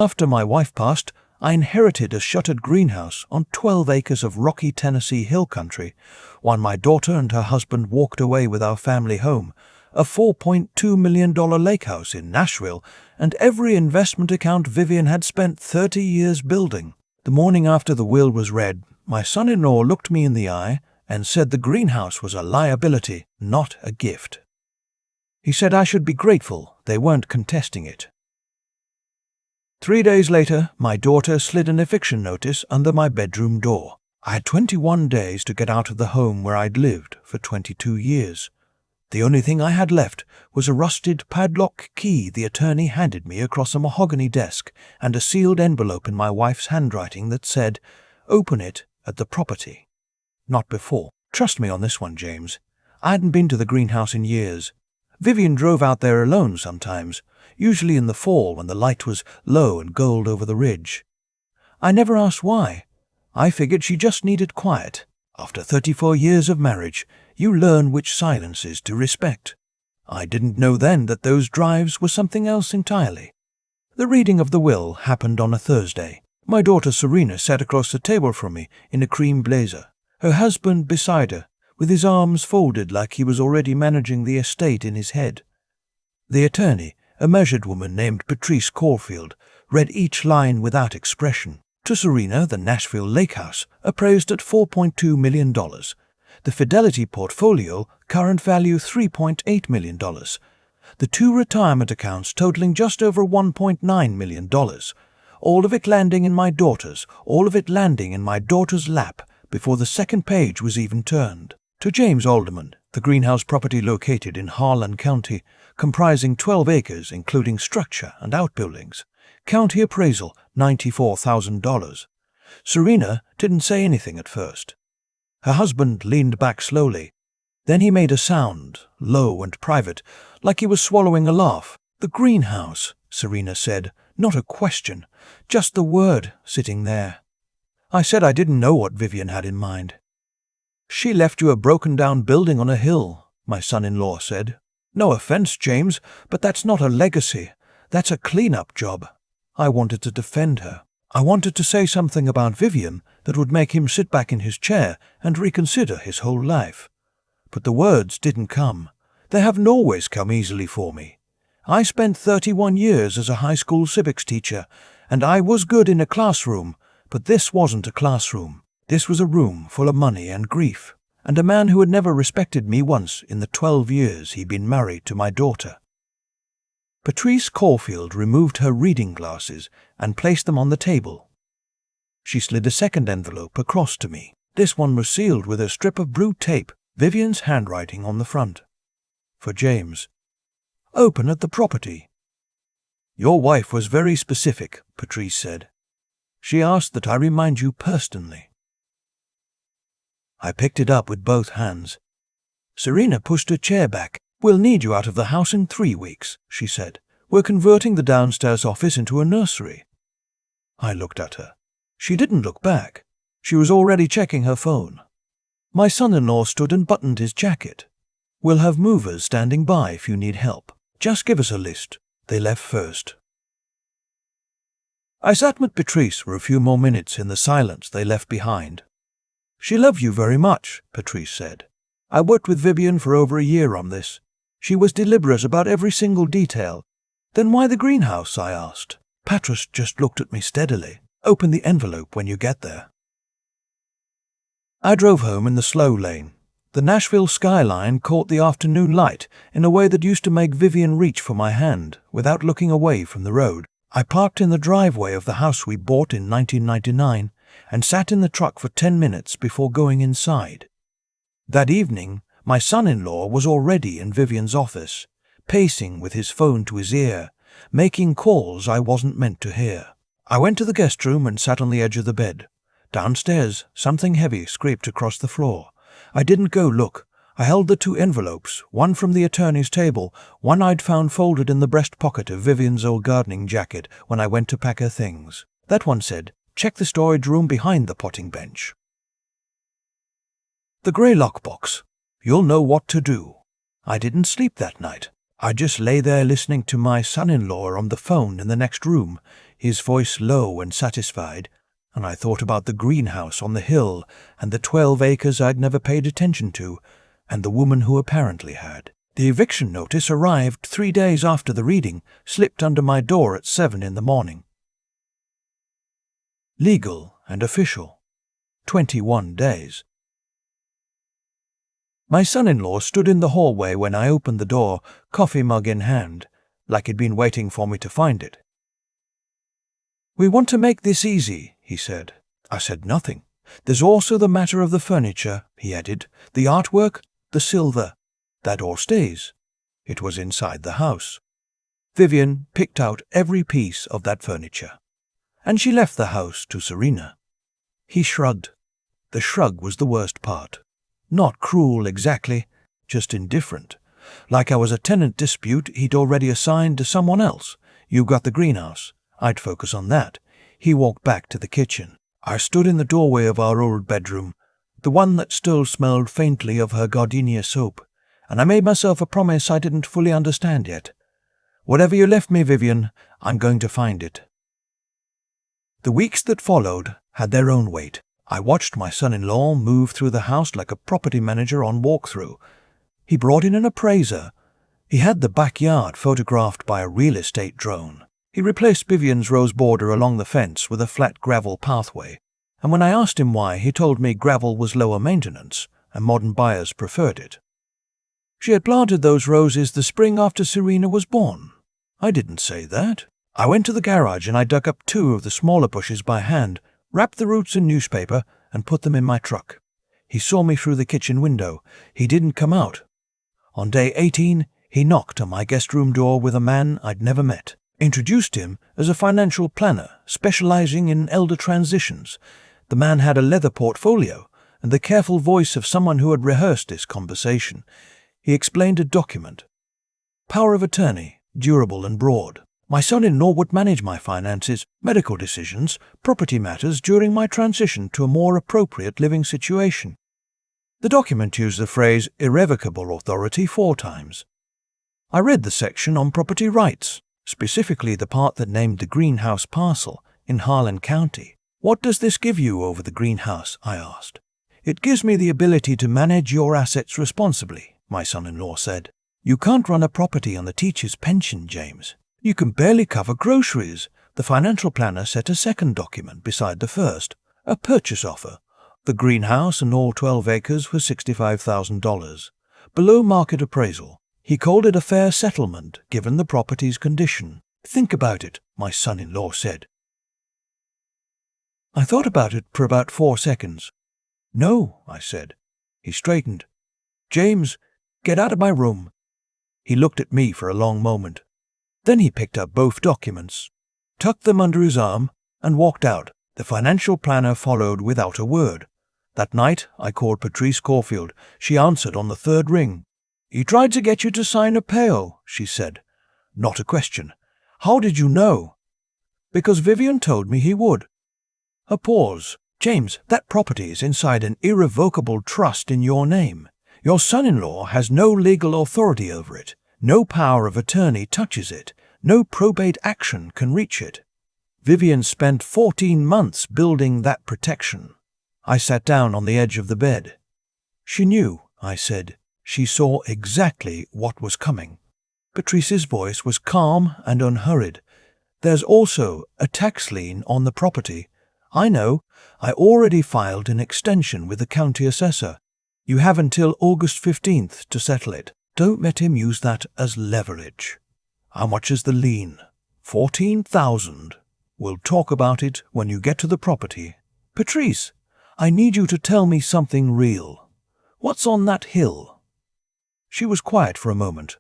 After my wife passed, I inherited a shuttered greenhouse on 12 acres of rocky Tennessee hill country, while my daughter and her husband walked away with our family home, a $4.2 million lakehouse in Nashville, and every investment account Vivian had spent 30 years building. The morning after the will was read, my son-in-law looked me in the eye and said the greenhouse was a liability, not a gift. He said I should be grateful they weren't contesting it. 3 days later, my daughter slid an eviction notice under my bedroom door. I had 21 days to get out of the home where I'd lived for 22 years. The only thing I had left was a rusted padlock key the attorney handed me across a mahogany desk and a sealed envelope in my wife's handwriting that said, "Open it at the property." Not before. Trust me on this one, James. I hadn't been to the greenhouse in years. Vivian drove out there alone sometimes, usually in the fall when the light was low and gold over the ridge. I never asked why. I figured she just needed quiet. After 34 years of marriage, you learn which silences to respect. I didn't know then that those drives were something else entirely. The reading of the will happened on a Thursday. My daughter Serena sat across the table from me in a cream blazer, her husband beside her, with his arms folded like he was already managing the estate in his head. The attorney, a measured woman named Patrice Caulfield, read each line without expression. To Serena, the Nashville Lakehouse, appraised at $4.2 million. The Fidelity portfolio, current value $3.8 million. The 2 retirement accounts totaling just over $1.9 million. All of it landing in my daughter's, lap before the second page was even turned. To James Alderman, the greenhouse property located in Harlan County, comprising 12 acres including structure and outbuildings. County appraisal, $94,000. Serena didn't say anything at first. Her husband leaned back slowly. Then he made a sound, low and private, like he was swallowing a laugh. "The greenhouse," Serena said, not a question, just the word sitting there. I said I didn't know what Vivian had in mind. "She left you a broken-down building on a hill," my son-in-law said. "No offense, James, but that's not a legacy. That's a clean-up job." I wanted to defend her. I wanted to say something about Vivian that would make him sit back in his chair and reconsider his whole life. But the words didn't come. They haven't always come easily for me. I spent 31 years as a high school civics teacher, and I was good in a classroom, but this wasn't a classroom. This was a room full of money and grief, and a man who had never respected me once in the 12 years he'd been married to my daughter. Patrice Caulfield removed her reading glasses and placed them on the table. She slid a second envelope across to me. This one was sealed with a strip of blue tape, Vivian's handwriting on the front. For James. "Open at the property." "Your wife was very specific," Patrice said. "She asked that I remind you personally." I picked it up with both hands. Serena pushed her chair back. "We'll need you out of the house in 3 weeks," she said. "We're converting the downstairs office into a nursery." I looked at her. She didn't look back. She was already checking her phone. My son-in-law stood and buttoned his jacket. "We'll have movers standing by if you need help. Just give us a list." They left first. I sat with Patrice for a few more minutes in the silence they left behind. "She loved you very much," Patrice said. "I worked with Vivian for over a year on this. She was deliberate about every single detail." "Then why the greenhouse?" I asked. Patrice just looked at me steadily. "Open the envelope when you get there." I drove home in the slow lane. The Nashville skyline caught the afternoon light in a way that used to make Vivian reach for my hand without looking away from the road. I parked in the driveway of the house we bought in 1999 and sat in the truck for 10 minutes before going inside. That evening, my son-in-law was already in Vivian's office, pacing with his phone to his ear, making calls I wasn't meant to hear. I went to the guest room and sat on the edge of the bed. Downstairs, something heavy scraped across the floor. I didn't go look. I held the 2 envelopes, one from the attorney's table, one I'd found folded in the breast pocket of Vivian's old gardening jacket when I went to pack her things. That one said, "Check the storage room behind the potting bench." The grey lockbox. You'll know what to do. I didn't sleep that night. I just lay there listening to my son-in-law on the phone in the next room, his voice low and satisfied, and I thought about the greenhouse on the hill and the 12 acres I'd never paid attention to, and the woman who apparently had. The eviction notice arrived 3 days after the reading, slipped under my door at 7 in the morning. Legal and official. 21 days. My son-in-law stood in the hallway when I opened the door, coffee mug in hand, like he'd been waiting for me to find it. "We want to make this easy," he said. I said nothing. "There's also the matter of the furniture," he added. "The artwork, the silver. That all stays." It was inside the house. Vivian picked out every piece of that furniture. And she left the house to Serena. He shrugged. The shrug was the worst part. Not cruel exactly, just indifferent. Like I was a tenant dispute he'd already assigned to someone else. "You got the greenhouse." I'd focus on that. He walked back to the kitchen. I stood in the doorway of our old bedroom, the one that still smelled faintly of her gardenia soap, and I made myself a promise I didn't fully understand yet. "Whatever you left me, Vivian, I'm going to find it." The weeks that followed had their own weight. I watched my son-in-law move through the house like a property manager on walkthrough. He brought in an appraiser. He had the backyard photographed by a real estate drone. He replaced Vivian's rose border along the fence with a flat gravel pathway, and when I asked him why, he told me gravel was lower maintenance, and modern buyers preferred it. She had planted those roses the spring after Serena was born. I didn't say that. I went to the garage and I dug up 2 of the smaller bushes by hand, wrapped the roots in newspaper, and put them in my truck. He saw me through the kitchen window. He didn't come out. On day 18, he knocked on my guest room door with a man I'd never met. Introduced him as a financial planner specializing in elder transitions. The man had a leather portfolio and the careful voice of someone who had rehearsed this conversation. He explained a document. Power of attorney, durable and broad. My son-in-law would manage my finances, medical decisions, property matters during my transition to a more appropriate living situation. The document used the phrase irrevocable authority 4 times. I read the section on property rights, specifically the part that named the greenhouse parcel in Harlan County. "What does this give you over the greenhouse?" I asked. "It gives me the ability to manage your assets responsibly," my son-in-law said. "You can't run a property on the teacher's pension, James. You can barely cover groceries." The financial planner set a second document beside the first, a purchase offer. The greenhouse and all 12 acres for $65,000, below market appraisal. He called it a fair settlement given the property's condition. "Think about it," my son-in-law said. I thought about it for about 4 seconds. "No," I said. He straightened. "James, get out of my room." He looked at me for a long moment. Then he picked up both documents, tucked them under his arm, and walked out. The financial planner followed without a word. That night, I called Patrice Caulfield. She answered on the 3rd ring. "He tried to get you to sign a PAO," she said. Not a question. "How did you know?" "Because Vivian told me he would." A pause. "James, that property is inside an irrevocable trust in your name. Your son-in-law has no legal authority over it. No power of attorney touches it. No probate action can reach it. Vivian spent 14 months building that protection." I sat down on the edge of the bed. "She knew," I said. "She saw exactly what was coming." Patrice's voice was calm and unhurried. "There's also a tax lien on the property. I know. I already filed an extension with the county assessor. You have until August 15th to settle it. Don't let him use that as leverage." "How much is the lien?" $14,000. "We'll talk about it when you get to the property." "Patrice, I need you to tell me something real. What's on that hill?" She was quiet for a moment.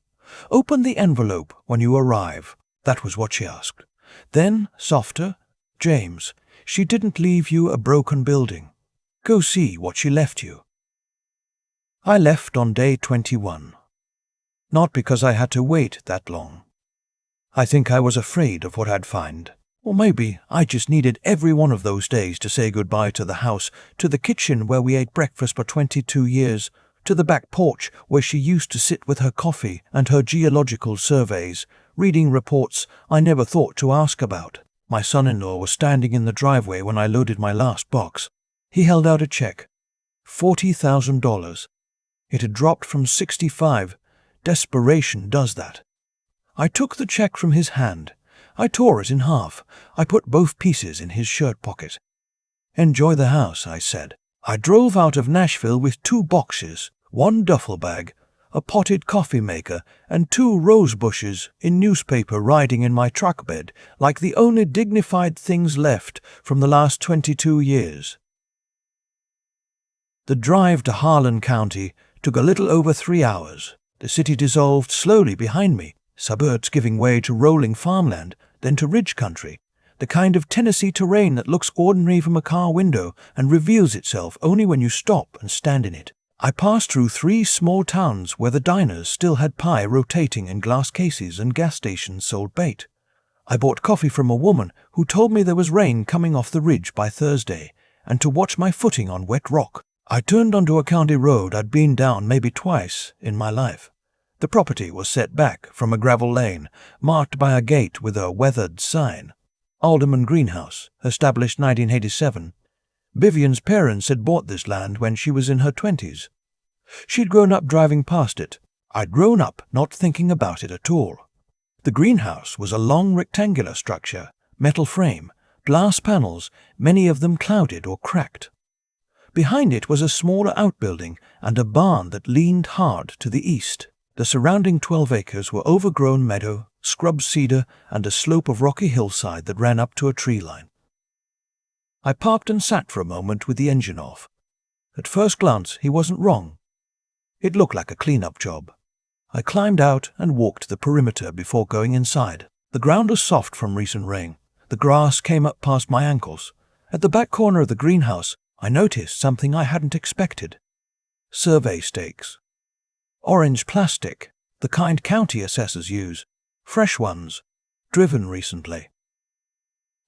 "Open the envelope when you arrive." That was what she asked. Then, softer, "James, she didn't leave you a broken building. Go see what she left you." I left on day 21. Not because I had to wait that long. I think I was afraid of what I'd find. Or maybe I just needed every one of those days to say goodbye to the house, to the kitchen where we ate breakfast for 22 years, to the back porch where she used to sit with her coffee and her geological surveys, reading reports I never thought to ask about. My son-in-law was standing in the driveway when I loaded my last box. He held out a check. $40,000. It had dropped from 65. Desperation does that. I took the check from his hand. I tore it in half. I put both pieces in his shirt pocket. "Enjoy the house," I said. I drove out of Nashville with 2 boxes, 1 duffel bag, a potted coffee maker, and 2 rose bushes in newspaper riding in my truck bed like the only dignified things left from the last 22 years. The drive to Harlan County took a little over 3 hours. The city dissolved slowly behind me, suburbs giving way to rolling farmland, then to ridge country, the kind of Tennessee terrain that looks ordinary from a car window and reveals itself only when you stop and stand in it. I passed through 3 small towns where the diners still had pie rotating in glass cases and gas stations sold bait. I bought coffee from a woman who told me there was rain coming off the ridge by Thursday, and to watch my footing on wet rock. I turned onto a county road I'd been down maybe twice in my life. The property was set back from a gravel lane, marked by a gate with a weathered sign. Alderman Greenhouse, established 1987. Vivian's parents had bought this land when she was in her 20s. She'd grown up driving past it. I'd grown up not thinking about it at all. The greenhouse was a long rectangular structure, metal frame, glass panels, many of them clouded or cracked. Behind it was a smaller outbuilding and a barn that leaned hard to the east. The surrounding 12 acres were overgrown meadow, scrub cedar, and a slope of rocky hillside that ran up to a tree line. I parked and sat for a moment with the engine off. At first glance, he wasn't wrong. It looked like a clean-up job. I climbed out and walked the perimeter before going inside. The ground was soft from recent rain. The grass came up past my ankles. At the back corner of the greenhouse, I noticed something I hadn't expected. Survey stakes. Orange plastic, the kind county assessors use. Fresh ones, driven recently.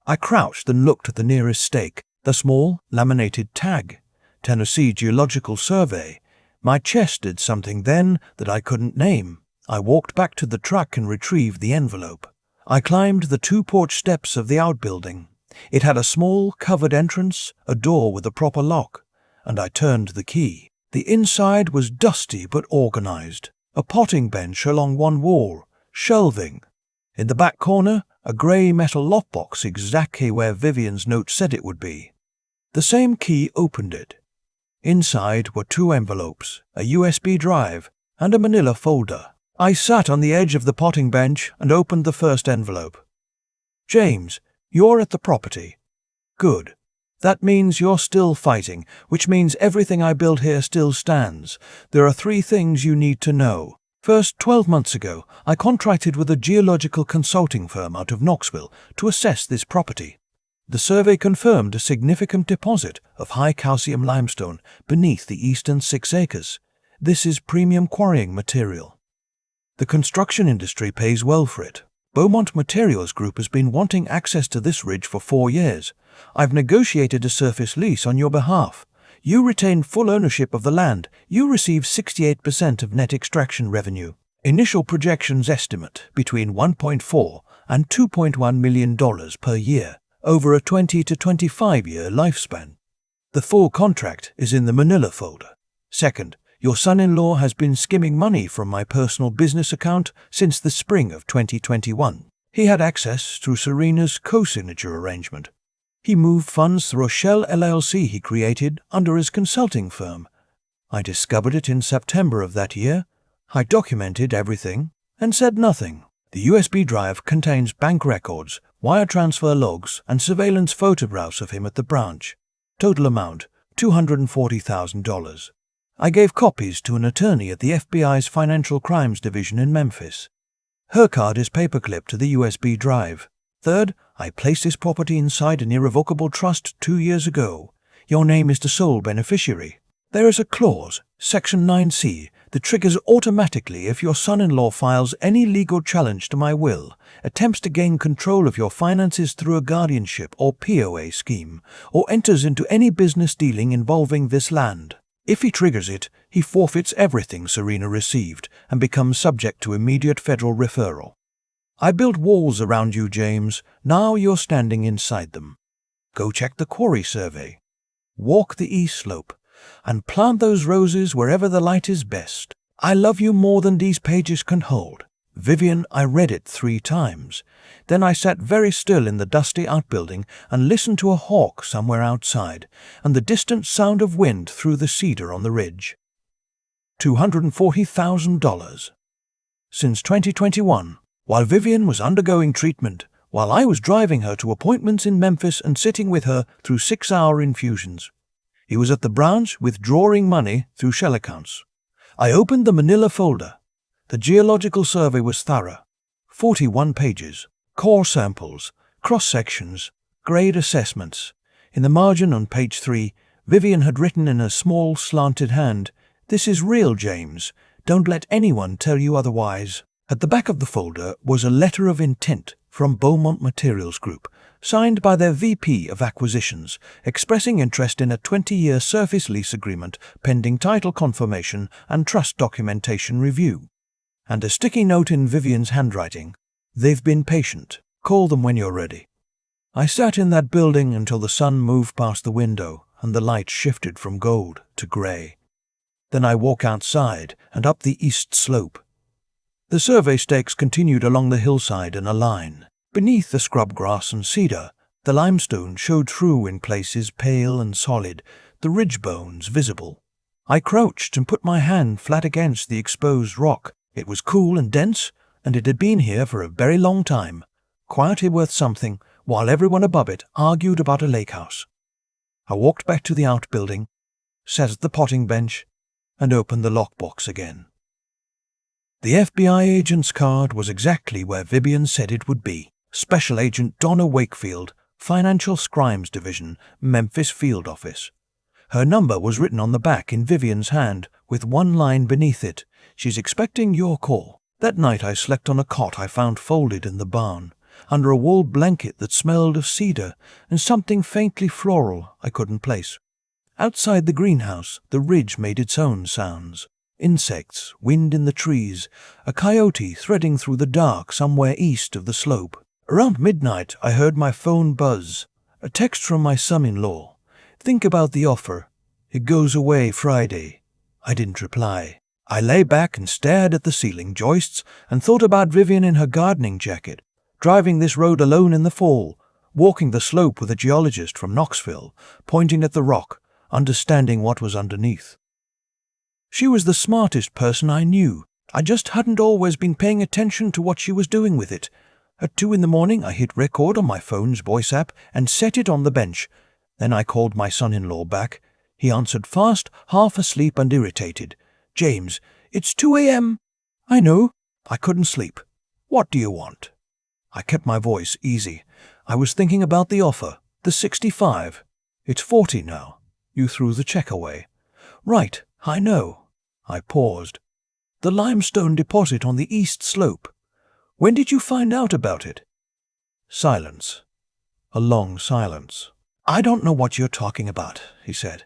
I crouched and looked at the nearest stake, the small, laminated tag, Tennessee Geological Survey. My chest did something then that I couldn't name. I walked back to the truck and retrieved the envelope. I climbed the 2 porch steps of the outbuilding. It had a small, covered entrance, a door with a proper lock, and I turned the key. The inside was dusty but organized. A potting bench along one wall, shelving. In the back corner, a grey metal lockbox exactly where Vivian's note said it would be. The same key opened it. Inside were 2 envelopes, a USB drive, and a manila folder. I sat on the edge of the potting bench and opened the first envelope. "James, you're at the property." "Good. That means you're still fighting, which means everything I built here still stands. There are 3 things you need to know. First, 12 months ago, I contracted with a geological consulting firm out of Knoxville to assess this property. The survey confirmed a significant deposit of high calcium limestone beneath the eastern 6 acres. This is premium quarrying material. The construction industry pays well for it. Beaumont Materials Group has been wanting access to this ridge for 4 years. I've negotiated a surface lease on your behalf. You retain full ownership of the land. You receive 68% of net extraction revenue. Initial projections estimate between $1.4 and $2.1 million per year over a 20 to 25-year lifespan. The full contract is in the manila folder. Second, your son-in-law has been skimming money from my personal business account since the spring of 2021. He had access through Serena's co-signature arrangement. He moved funds through a shell LLC he created under his consulting firm. I discovered it in September of that year. I documented everything and said nothing. The USB drive contains bank records, wire transfer logs, and surveillance photographs of him at the branch. Total amount, $240,000. I gave copies to an attorney at the FBI's Financial Crimes Division in Memphis. Her card is paperclipped to the USB drive. Third, I placed this property inside an irrevocable trust 2 years ago. Your name is the sole beneficiary. There is a clause, Section 9C, that triggers automatically if your son-in-law files any legal challenge to my will, attempts to gain control of your finances through a guardianship or POA scheme, or enters into any business dealing involving this land. If he triggers it, he forfeits everything Serena received and becomes subject to immediate federal referral. I built walls around you, James. Now you're standing inside them. Go check the quarry survey. Walk the east slope and plant those roses wherever the light is best. I love you more than these pages can hold. Vivian, I read it 3 times. Then I sat very still in the dusty outbuilding and listened to a hawk somewhere outside and the distant sound of wind through the cedar on the ridge. $240,000. Since 2021, while Vivian was undergoing treatment, while I was driving her to appointments in Memphis and sitting with her through 6-hour infusions. He was at the branch withdrawing money through shell accounts. I opened the manila folder. The geological survey was thorough. 41 pages, core samples, cross-sections, grade assessments. In the margin on page 3, Vivian had written in a small, slanted hand, "This is real, James. Don't let anyone tell you otherwise." At the back of the folder was a letter of intent from Beaumont Materials Group, signed by their VP of Acquisitions, expressing interest in a 20-year surface lease agreement pending title confirmation and trust documentation review. And a sticky note in Vivian's handwriting. "They've been patient. Call them when you're ready." I sat in that building until the sun moved past the window and the light shifted from gold to grey. Then I walked outside and up the east slope. The survey stakes continued along the hillside in a line. Beneath the scrub grass and cedar, the limestone showed through in places pale and solid, the ridge bones visible. I crouched and put my hand flat against the exposed rock. It was cool and dense, and it had been here for a very long time, quietly worth something, while everyone above it argued about a lakehouse. I walked back to the outbuilding, sat at the potting bench, and opened the lockbox again. The FBI agent's card was exactly where Vivian said it would be. Special Agent Donna Wakefield, Financial Crimes Division, Memphis Field Office. Her number was written on the back in Vivian's hand, with one line beneath it. "She's expecting your call." That night I slept on a cot I found folded in the barn, under a wool blanket that smelled of cedar and something faintly floral I couldn't place. Outside the greenhouse, the ridge made its own sounds. Insects, wind in the trees, a coyote threading through the dark somewhere east of the slope. Around midnight I heard my phone buzz. A text from my son-in-law. "Think about the offer. It goes away Friday." I didn't reply. I lay back and stared at the ceiling joists and thought about Vivian in her gardening jacket, driving this road alone in the fall, walking the slope with a geologist from Knoxville, pointing at the rock, understanding what was underneath. She was the smartest person I knew. I just hadn't always been paying attention to what she was doing with it. At 2 a.m, I hit record on my phone's voice app and set it on the bench. Then I called my son-in-law back. He answered fast, half asleep and irritated. "James, it's 2 a.m. "I know." I couldn't sleep. "What do you want?" I kept my voice easy. I was thinking about the offer. The 65. It's 40 now. You threw the check away. "Right, I know." I paused. "The limestone deposit on the east slope. When did you find out about it?" Silence. A long silence. "I don't know what you're talking about," he said.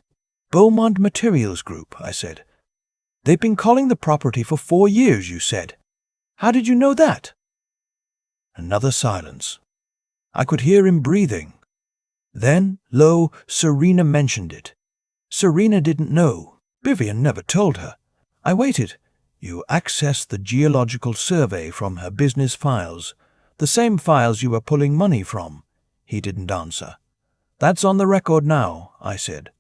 "Beaumont Materials Group," I said. "They've been calling the property for 4 years, you said. How did you know that?" Another silence. I could hear him breathing. Then, low, Serena mentioned it. Serena didn't know. Vivian never told her. I waited. "You accessed the geological survey from her business files, the same files you were pulling money from." He didn't answer. "That's on the record now," I said.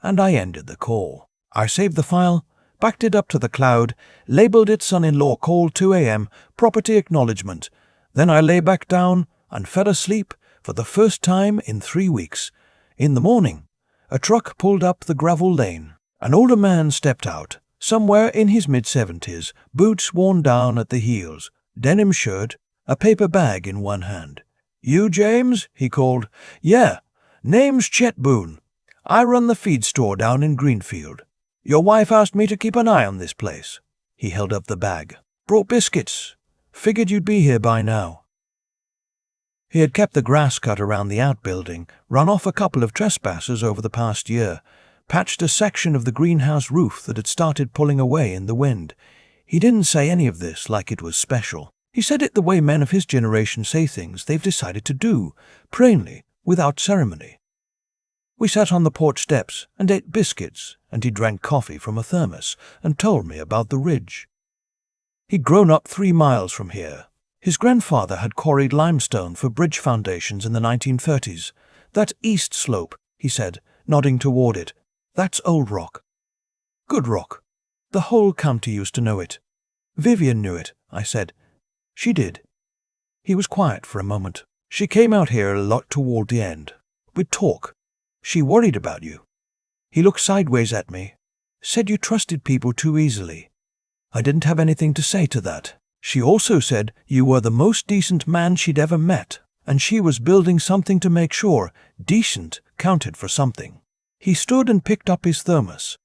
And I ended the call. I saved the file, backed it up to the cloud, labeled it "Son-in-law call 2 a.m. property acknowledgement." Then I lay back down and fell asleep for the first time in 3 weeks. In the morning, a truck pulled up the gravel lane. An older man stepped out, somewhere in his mid-70s, boots worn down at the heels, denim shirt, a paper bag in one hand. "You, James?" he called. "Yeah. Name's Chet Boone. I run the feed store down in Greenfield. Your wife asked me to keep an eye on this place." He held up the bag. "Brought biscuits. Figured you'd be here by now." He had kept the grass cut around the outbuilding, run off a couple of trespassers over the past year, patched a section of the greenhouse roof that had started pulling away in the wind. He didn't say any of this like it was special. He said it the way men of his generation say things they've decided to do, plainly, without ceremony. We sat on the porch steps and ate biscuits, and he drank coffee from a thermos and told me about the ridge. He'd grown up 3 miles from here. His grandfather had quarried limestone for bridge foundations in the 1930s. That east slope, he said, nodding toward it, that's old rock. Good rock. The whole county used to know it. Vivian knew it, I said. She did. He was quiet for a moment. She came out here a lot toward the end. We'd talk. She worried about you. He looked sideways at me. Said you trusted people too easily. I didn't have anything to say to that. She also said you were the most decent man she'd ever met, and she was building something to make sure decent counted for something. He stood and picked up his thermos.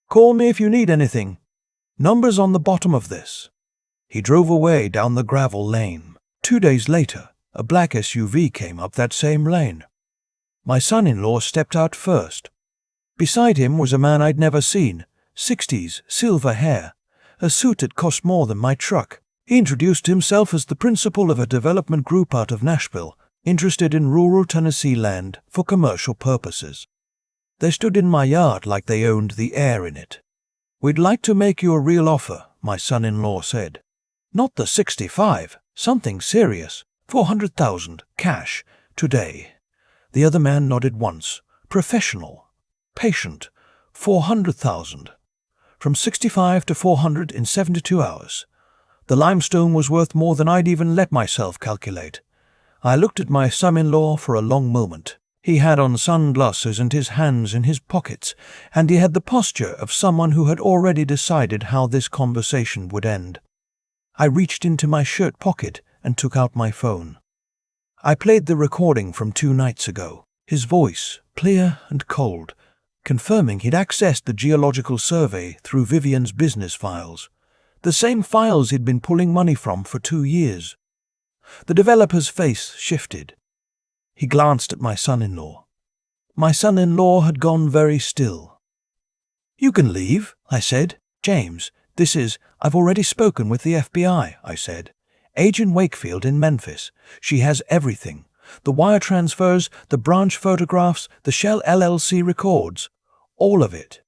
Call me if you need anything. Number's on the bottom of this. He drove away down the gravel lane. 2 days later, a black SUV came up that same lane. My son-in-law stepped out first. Beside him was a man I'd never seen, 60s, silver hair, a suit that cost more than my truck. He introduced himself as the principal of a development group out of Nashville, interested in rural Tennessee land for commercial purposes. They stood in my yard like they owned the air in it. We'd like to make you a real offer, my son-in-law said. Not the 65, something serious, 400,000, cash, today. The other man nodded once. Professional. Patient. 400,000. From 65 to 400 in 72 hours. The limestone was worth more than I'd even let myself calculate. I looked at my son-in-law for a long moment. He had on sunglasses and his hands in his pockets, and he had the posture of someone who had already decided how this conversation would end. I reached into my shirt pocket and took out my phone. I played the recording from 2 nights ago, his voice, clear and cold, confirming he'd accessed the geological survey through Vivian's business files, the same files he'd been pulling money from for 2 years. The developer's face shifted. He glanced at my son-in-law. My son-in-law had gone very still. You can leave, I said. James, I've already spoken with the FBI, I said. Agent Wakefield in Memphis. She has everything. The wire transfers, the branch photographs, the Shell LLC records. All of it.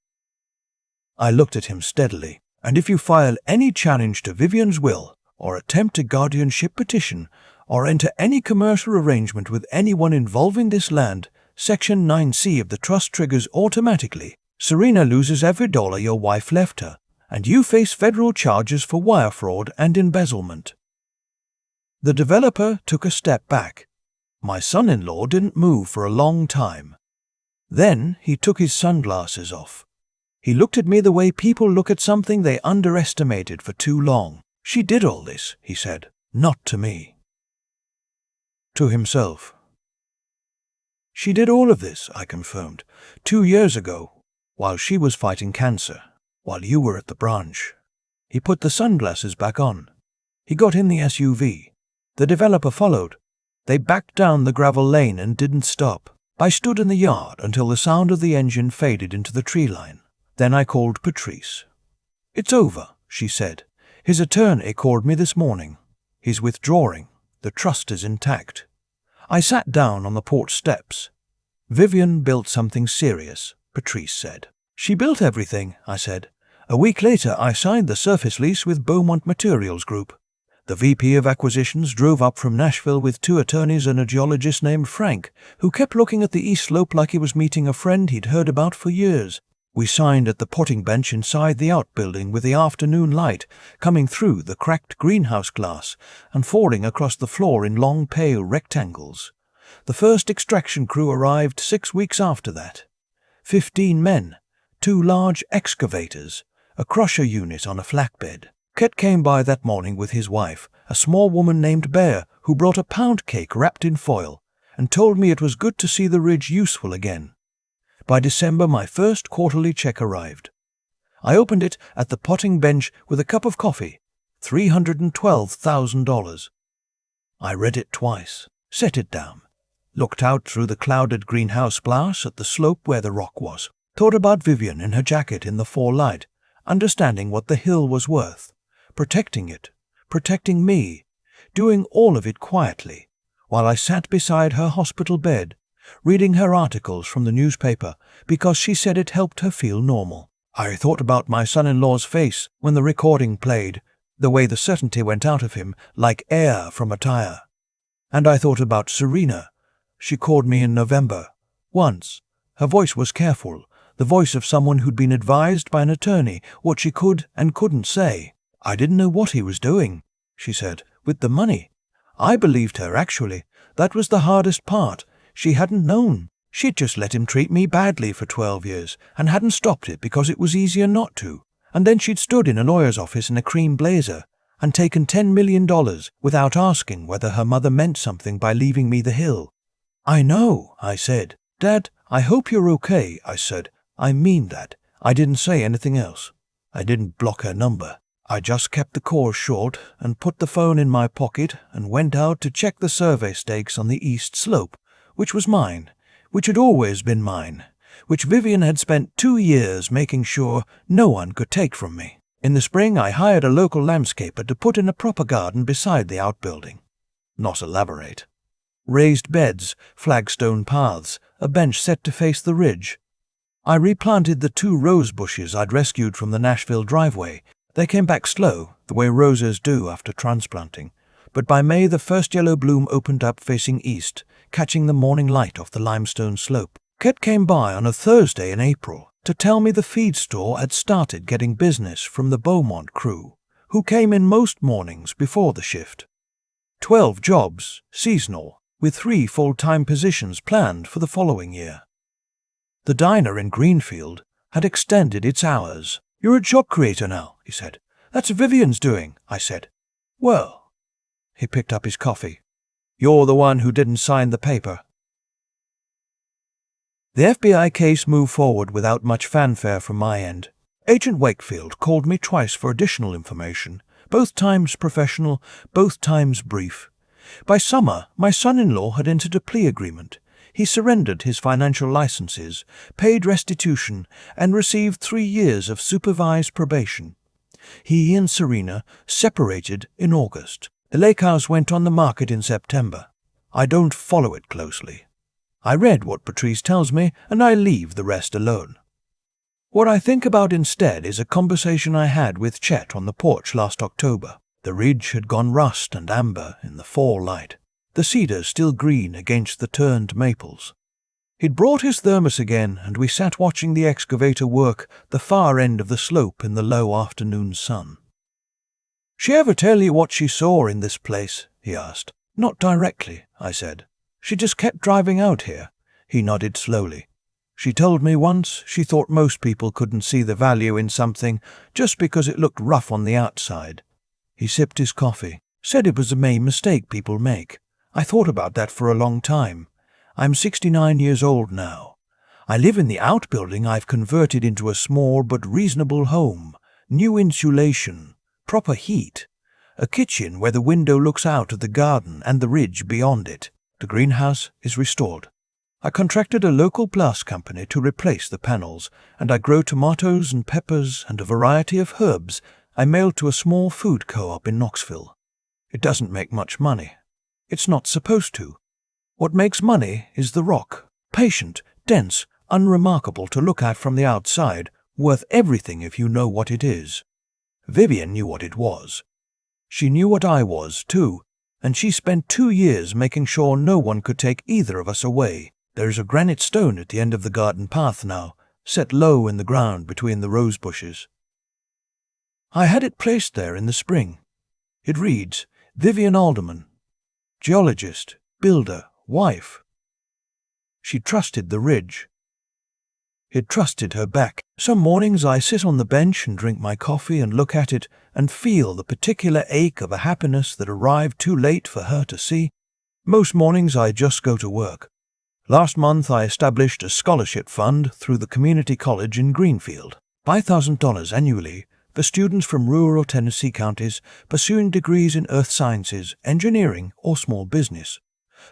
I looked at him steadily. And if you file any challenge to Vivian's will, or attempt a guardianship petition, or enter any commercial arrangement with anyone involving this land, Section 9C of the trust triggers automatically. Serena loses every dollar your wife left her, and you face federal charges for wire fraud and embezzlement. The developer took a step back. My son-in-law didn't move for a long time. Then he took his sunglasses off. He looked at me the way people look at something they underestimated for too long. She did all this, he said, not to me. To himself. She did all of this, I confirmed, 2 years ago, while she was fighting cancer, while you were at the branch. He put the sunglasses back on. He got in the SUV. The developer followed. They backed down the gravel lane and didn't stop. I stood in the yard until the sound of the engine faded into the tree line. Then I called Patrice. It's over, she said. His attorney called me this morning. He's withdrawing. The trust is intact. I sat down on the porch steps. Vivian built something serious, Patrice said. She built everything, I said. A week later, I signed the surface lease with Beaumont Materials Group. The VP of Acquisitions drove up from Nashville with 2 attorneys and a geologist named Frank, who kept looking at the east slope like he was meeting a friend he'd heard about for years. We signed at the potting bench inside the outbuilding with the afternoon light coming through the cracked greenhouse glass and falling across the floor in long pale rectangles. The first extraction crew arrived 6 weeks after that. 15 men, 2 large excavators, a crusher unit on a flatbed. Ket came by that morning with his wife, a small woman named Bear, who brought a pound cake wrapped in foil, and told me it was good to see the ridge useful again. By December, my first quarterly check arrived. I opened it at the potting bench with a cup of coffee, $312,000. I read it twice, set it down, looked out through the clouded greenhouse glass at the slope where the rock was, Thought about Vivian in her jacket in the fall light, understanding what the hill was worth, protecting it, protecting me, doing all of it quietly, while I sat beside her hospital bed, reading her articles from the newspaper because she said it helped her feel normal. I thought about my son-in-law's face when the recording played, the way the certainty went out of him like air from a tire. And I thought about Serena. She called me in November. Once. Her voice was careful, the voice of someone who'd been advised by an attorney what she could and couldn't say. I didn't know what he was doing, she said, with the money. I believed her, actually. That was the hardest part. She hadn't known. She'd just let him treat me badly for 12 years and hadn't stopped it because it was easier not to. And then she'd stood in a lawyer's office in a cream blazer and taken $10 million without asking whether her mother meant something by leaving me the hill. I know, I said. Dad, I hope you're okay, I said. I mean that. I didn't say anything else. I didn't block her number. I just kept the calls short and put the phone in my pocket and went out to check the survey stakes on the east slope, which was mine, which had always been mine, which Vivian had spent 2 years making sure no one could take from me. In the spring, I hired a local landscaper to put in a proper garden beside the outbuilding. Not elaborate. Raised beds, flagstone paths, a bench set to face the ridge. I replanted the 2 rose bushes I'd rescued from the Nashville driveway. They came back slow, the way roses do after transplanting, but by May the first yellow bloom opened up facing east, catching the morning light off the limestone slope. Ket came by on a Thursday in April to tell me the feed store had started getting business from the Beaumont crew, who came in most mornings before the shift. 12 jobs, seasonal, with 3 full-time positions planned for the following year. The diner in Greenfield had extended its hours. You're a job creator now, he said. That's Vivian's doing, I said. Well, he picked up his coffee. You're the one who didn't sign the paper. The FBI case moved forward without much fanfare from my end. Agent Wakefield called me twice for additional information, both times professional, both times brief. By summer, my son-in-law had entered a plea agreement. He surrendered his financial licenses, paid restitution, and received 3 years of supervised probation. He and Serena separated in August. The Lakehouse went on the market in September. I don't follow it closely. I read what Patrice tells me, and I leave the rest alone. What I think about instead is a conversation I had with Chet on the porch last October. The ridge had gone rust and amber in the fall light, the cedars still green against the turned maples. He'd brought his thermos again, and we sat watching the excavator work the far end of the slope in the low afternoon sun. She ever tell you what she saw in this place? He asked. Not directly, I said. She just kept driving out here. He nodded slowly. She told me once she thought most people couldn't see the value in something just because it looked rough on the outside. He sipped his coffee, said it was a main mistake people make. I thought about that for a long time. I'm 69 years old now. I live in the outbuilding I've converted into a small but reasonable home, new insulation, proper heat, a kitchen where the window looks out at the garden and the ridge beyond it. The greenhouse is restored. I contracted a local glass company to replace the panels, and I grow tomatoes and peppers and a variety of herbs I mailed to a small food co-op in Knoxville. It doesn't make much money. It's not supposed to. What makes money is the rock, patient, dense, unremarkable to look at from the outside, worth everything if you know what it is. Vivian knew what it was. She knew what I was, too, and she spent 2 years making sure no one could take either of us away. There is a granite stone at the end of the garden path now, set low in the ground between the rose bushes. I had it placed there in the spring. It reads, Vivian Alderman, geologist, builder, wife. She trusted the ridge. It trusted her back. Some mornings I sit on the bench and drink my coffee and look at it and feel the particular ache of a happiness that arrived too late for her to see. Most mornings I just go to work. Last month I established a scholarship fund through the community college in Greenfield, $5,000 annually for students from rural Tennessee counties pursuing degrees in earth sciences, engineering, or small business.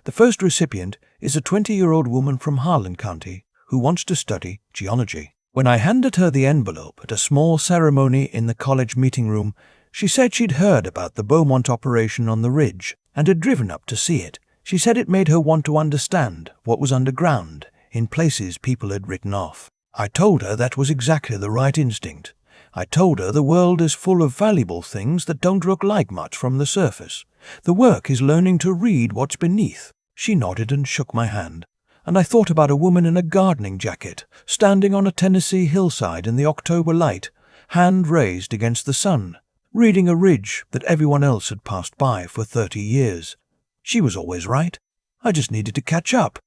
The first recipient is a 20-year-old woman from Harlan County who wants to study geology. When I handed her the envelope at a small ceremony in the college meeting room, she said she'd heard about the Beaumont operation on the ridge and had driven up to see it. She said it made her want to understand what was underground in places people had written off. I told her that was exactly the right instinct. I told her the world is full of valuable things that don't look like much from the surface. The work is learning to read what's beneath. She nodded and shook my hand, and I thought about a woman in a gardening jacket, standing on a Tennessee hillside in the October light, hand raised against the sun, reading a ridge that everyone else had passed by for 30 years. She was always right. I just needed to catch up.